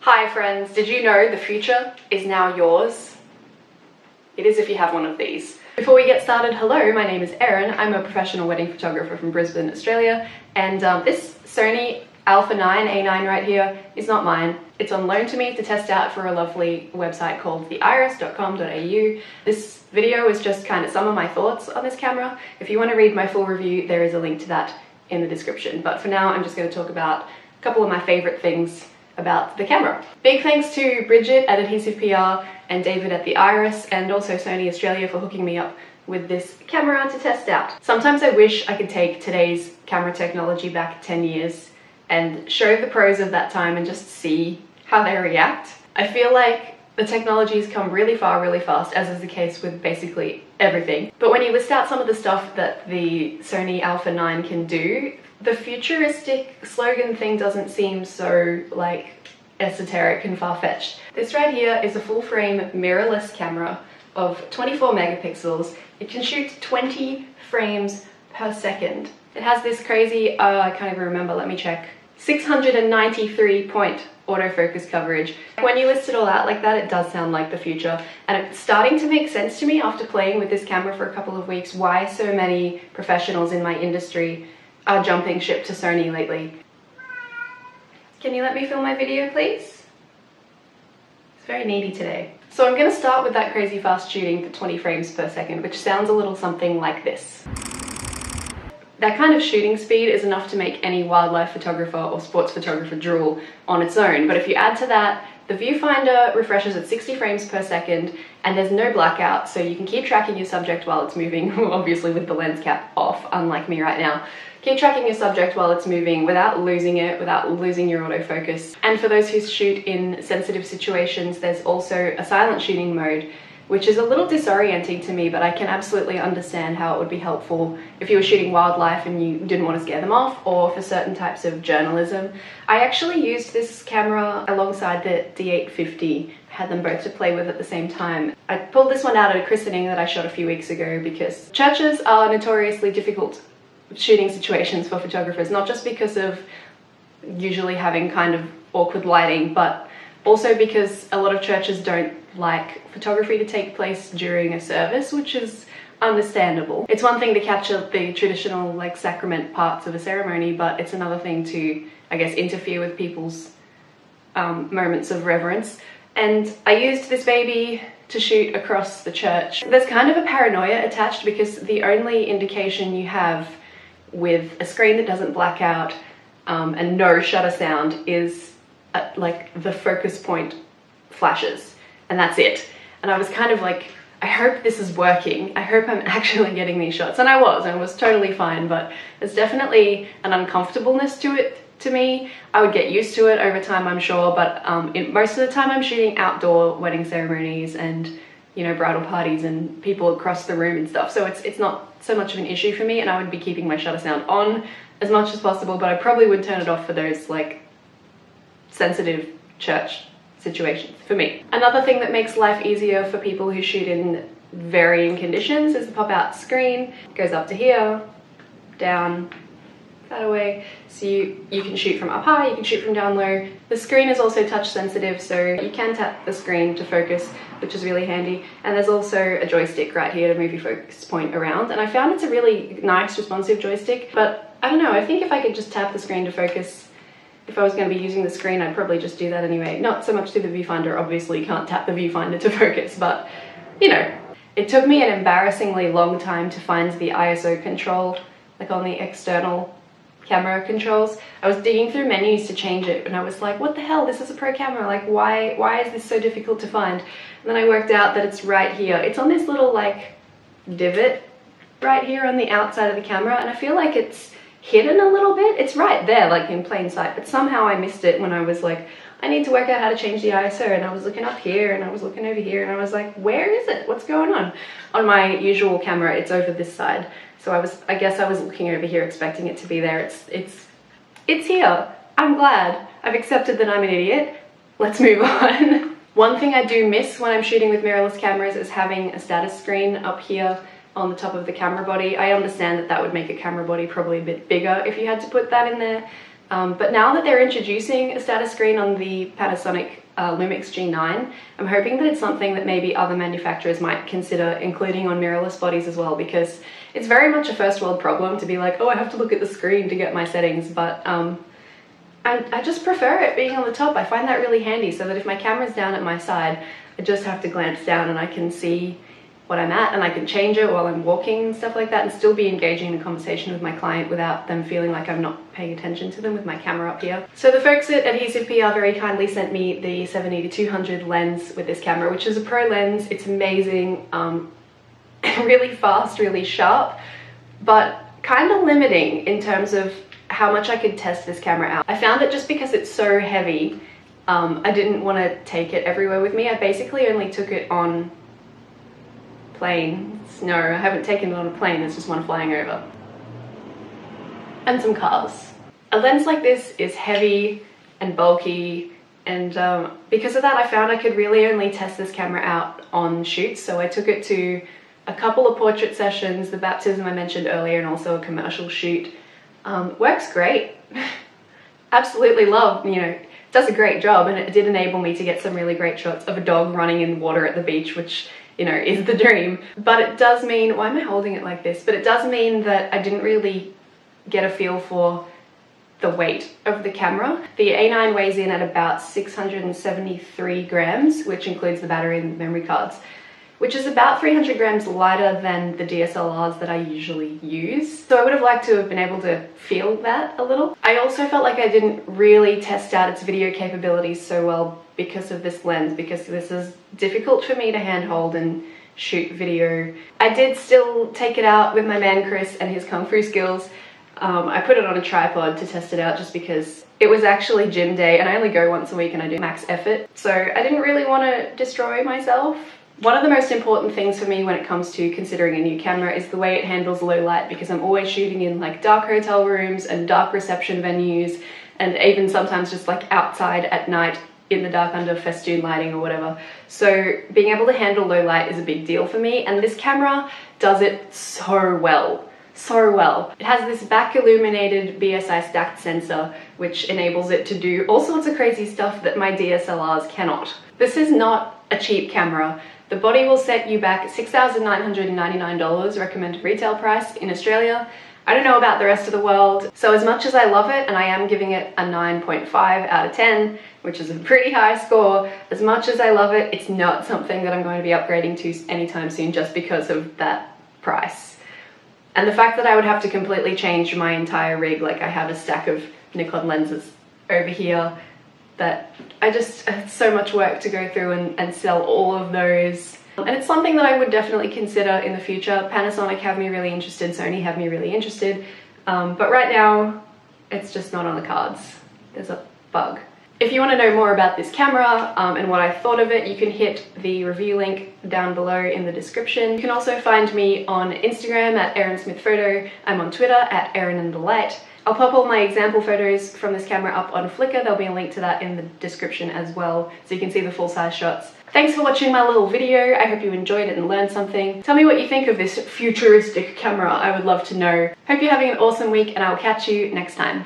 Hi friends, did you know the future is now yours? It is if you have one of these. Before we get started, hello, my name is Erin. I'm a professional wedding photographer from Brisbane, Australia, and this Sony Alpha 9 A9 right here is not mine. It's on loan to me to test out for a lovely website called theiris.com.au. This video is just kind of some of my thoughts on this camera. If you want to read my full review, there is a link to that in the description. But for now, I'm just going to talk about a couple of my favorite things about the camera. Big thanks to Bridget at Adhesive PR and David at the Iris, and also Sony Australia for hooking me up with this camera to test out. Sometimes I wish I could take today's camera technology back 10 years and show the pros of that time and just see how they react. I feel like the technology's come really far really fast, as is the case with basically everything. But when you list out some of the stuff that the Sony Alpha 9 can do, the futuristic slogan thing doesn't seem so like esoteric and far-fetched. This right here is a full-frame mirrorless camera of 24 megapixels. It can shoot 20 frames per second. It has this crazy, I can't even remember, let me check, 693 point autofocus coverage. When you list it all out like that, it does sound like the future, and it's starting to make sense to me after playing with this camera for a couple of weeks why so many professionals in my industry are jumping ship to Sony lately. Can you let me film my video, please? It's very needy today. So I'm going to start with that crazy fast shooting for 20 frames per second, which sounds a little something like this. That kind of shooting speed is enough to make any wildlife photographer or sports photographer drool on its own, but if you add to that, the viewfinder refreshes at 60 frames per second and there's no blackout, so you can keep tracking your subject while it's moving, obviously with the lens cap off, unlike me right now. Keep tracking your subject while it's moving without losing it, without losing your autofocus. And for those who shoot in sensitive situations, there's also a silent shooting mode, which is a little disorienting to me, but I can absolutely understand how it would be helpful if you were shooting wildlife and you didn't want to scare them off, or for certain types of journalism. I actually used this camera alongside the D850, had them both to play with at the same time. I pulled this one out at a christening that I shot a few weeks ago because churches are notoriously difficult shooting situations for photographers, not just because of usually having kind of awkward lighting, but also because a lot of churches don't like photography to take place during a service, which is understandable. It's one thing to capture the traditional like sacrament parts of a ceremony, but it's another thing to, I guess, interfere with people's moments of reverence. And I used this baby to shoot across the church. There's kind of a paranoia attached because the only indication you have with a screen that doesn't black out and no shutter sound is like the focus point flashes, and that's it. And I was kind of like, I hope this is working. I hope I'm actually getting these shots. And I was totally fine, but there's definitely an uncomfortableness to it to me. I would get used to it over time, I'm sure, but most of the time I'm shooting outdoor wedding ceremonies and, you know, bridal parties and people across the room and stuff. So it's not so much of an issue for me, and I would be keeping my shutter sound on as much as possible, but I probably would turn it off for those like sensitive church situations for me. Another thing that makes life easier for people who shoot in varying conditions is the pop-out screen. It goes up to here, down, that away. So you can shoot from up high, you can shoot from down low. The screen is also touch sensitive, so you can tap the screen to focus, which is really handy. And there's also a joystick right here to move your focus point around. And I found it's a really nice responsive joystick, but I don't know, I think if I could just tap the screen to focus, if I was going to be using the screen, I'd probably just do that anyway. Not so much through the viewfinder, obviously you can't tap the viewfinder to focus, but you know. It took me an embarrassingly long time to find the ISO control, like on the external camera controls. I was digging through menus to change it and I was like, what the hell, this is a pro camera, like why is this so difficult to find? And then I worked out that it's right here. It's on this little like divot right here on the outside of the camera, and I feel like it's hidden a little bit. It's right there, like in plain sight, but somehow I missed it when I was like, I need to work out how to change the ISO, and I was looking up here and I was looking over here and I was like, where is it? What's going on? On my usual camera, it's over this side. So I guess I was looking over here expecting it to be there. It's here. I'm glad. I've accepted that I'm an idiot. Let's move on. One thing I do miss when I'm shooting with mirrorless cameras is having a status screen up here on the top of the camera body. I understand that that would make a camera body probably a bit bigger if you had to put that in there, But now that they're introducing a status screen on the Panasonic Lumix G9, I'm hoping that it's something that maybe other manufacturers might consider including on mirrorless bodies as well, because it's very much a first world problem to be like, oh, I have to look at the screen to get my settings, but I just prefer it being on the top. I find that really handy, so that if my camera's down at my side, I just have to glance down and I can see what I'm at, and I can change it while I'm walking and stuff like that, and still be engaging in a conversation with my client without them feeling like I'm not paying attention to them with my camera up here. So the folks at Adhesive PR very kindly sent me the 70-200 lens with this camera, which is a pro lens. It's amazing, really fast, really sharp, but kind of limiting in terms of how much I could test this camera out. I found that just because it's so heavy, I didn't want to take it everywhere with me. I basically only took it on planes. No, I haven't taken it on a plane, there's just one flying over. And some cars. A lens like this is heavy and bulky, and because of that I found I could really only test this camera out on shoots. So I took it to a couple of portrait sessions, the baptism I mentioned earlier, and also a commercial shoot. Works great. Absolutely love, you know, does a great job, and it did enable me to get some really great shots of a dog running in water at the beach, which, you know, is the dream. But it does mean, why am I holding it like this? But it does mean that I didn't really get a feel for the weight of the camera. The A9 weighs in at about 673 grams, which includes the battery and the memory cards, which is about 300 grams lighter than the DSLRs that I usually use. So I would have liked to have been able to feel that a little. I also felt like I didn't really test out its video capabilities so well because of this lens, because this is difficult for me to handhold and shoot video. I did still take it out with my man Chris and his Kung Fu skills. I put it on a tripod to test it out just because it was actually gym day and I only go once a week and I do max effort. So I didn't really want to destroy myself. One of the most important things for me when it comes to considering a new camera is the way it handles low light, because I'm always shooting in like dark hotel rooms and dark reception venues, and even sometimes just like outside at night in the dark under festoon lighting or whatever. So being able to handle low light is a big deal for me, and this camera does it so well. So well. It has this back illuminated BSI stacked sensor which enables it to do all sorts of crazy stuff that my DSLRs cannot. This is not a cheap camera. The body will set you back $6,999 recommended retail price in Australia. I don't know about the rest of the world. So as much as I love it, and I am giving it a 9.5 out of 10, which is a pretty high score, as much as I love it, it's not something that I'm going to be upgrading to anytime soon just because of that price. And the fact that I would have to completely change my entire rig, like I have a stack of Nikon lenses over here, that it's so much work to go through and sell all of those. And it's something that I would definitely consider in the future. Panasonic have me really interested, Sony have me really interested, but right now it's just not on the cards. There's a bug. If you want to know more about this camera and what I thought of it, you can hit the review link down below in the description. You can also find me on Instagram at Erin Smith Photo. I'm on Twitter at Erin and the Light. I'll pop all my example photos from this camera up on Flickr. There'll be a link to that in the description as well, so you can see the full-size shots. Thanks for watching my little video. I hope you enjoyed it and learned something. Tell me what you think of this futuristic camera. I would love to know. Hope you're having an awesome week, and I'll catch you next time.